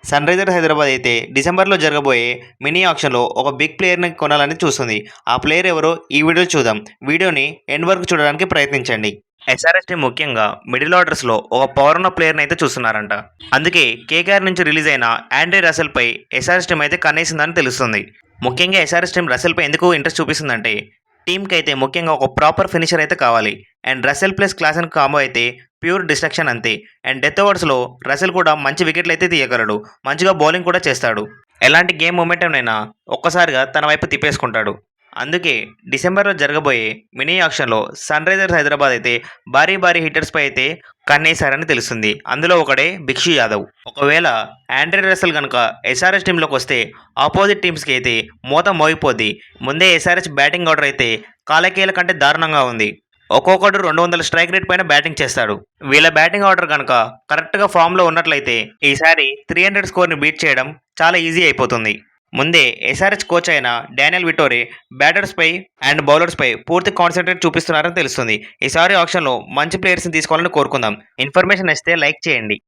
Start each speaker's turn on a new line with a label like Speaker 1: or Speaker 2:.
Speaker 1: Sun Risers Hyderabad అయితే డిసెంబర్లో జరగబోయే మినీ ఆక్షన్లో ఒక బిగ్ ప్లేయర్ని కొనాలని చూస్తుంది. ఆ ప్లేయర్ ఎవరో ఈ వీడియో చూద్దాం. వీడియోని ఎండ్ వరకు చూడడానికి ప్రయత్నించండి. ఎస్ఆర్ఎస్ టీం ముఖ్యంగా మిడిల్ ఆర్డర్స్లో ఒక పవర్ ఉన్న ప్లేయర్ని అయితే చూస్తున్నారంట. అందుకే కేకేఆర్ నుంచి రిలీజ్ అయిన ఆండ్రే రసెల్పై ఎస్ఆర్ఎస్ టీం అయితే కన్నేసిందని తెలుస్తుంది. ముఖ్యంగా ఎస్ఆర్ఎస్ టీం రసెల్పై ఎందుకు ఇంట్రెస్ట్ చూపిస్తుందంటే టీంకి అయితే ముఖ్యంగా ఒక ప్రాపర్ ఫినిషర్ అయితే కావాలి. And Russell plus Klaasen combo అయితే ప్యూర్ డిస్ట్రక్షన్ అంతే. అండ్ డెత్ ఓవర్స్లో రసెల్ కూడా మంచి వికెట్లు అయితే తీయగలడు. మంచిగా బౌలింగ్ కూడా చేస్తాడు. ఎలాంటి గేమ్ మొమెంటంనైనా ఒక్కసారిగా తన వైపు తిప్పేసుకుంటాడు. అందుకే డిసెంబర్లో జరగబోయే మినీ ఆక్షన్లో సన్ రైజర్స్ హైదరాబాద్ అయితే భారీ హిట్టర్స్పై అయితే కన్నేశారని తెలుస్తుంది. అందులో ఒకడే బిక్షు యాదవ్. ఒకవేళ ఆండ్రే రసెల్ కనుక ఎస్ఆర్ఎస్ టీంలోకి వస్తే ఆపోజిట్ టీమ్స్కి అయితే మోత మోగిపోద్ది. ముందే ఎస్ఆర్ఎస్ బ్యాటింగ్ ఆర్డర్ అయితే కాలకేల కంటే దారుణంగా ఉంది. ఒక్కొక్కడు 200 స్ట్రైక్ రేట్ పైన బ్యాటింగ్ చేస్తాడు. వీళ్ళ బ్యాటింగ్ ఆర్డర్ కనుక కరెక్ట్గా ఫామ్లో ఉన్నట్లయితే ఈసారి 300 స్కోర్ని బీట్ చేయడం చాలా ఈజీ అయిపోతుంది. ముందే ఎస్ఆర్హెచ్ కోచ్ అయిన డానియల్ విటోరే బ్యాటర్స్పై అండ్ బౌలర్స్పై పూర్తి కాన్సన్ట్రేట్ చూపిస్తున్నారని తెలుస్తుంది. ఈసారి ఆక్షన్లో మంచి ప్లేయర్స్ని తీసుకోవాలని కోరుకుందాం. ఇన్ఫర్మేషన్ నచ్చితే లైక్ చేయండి.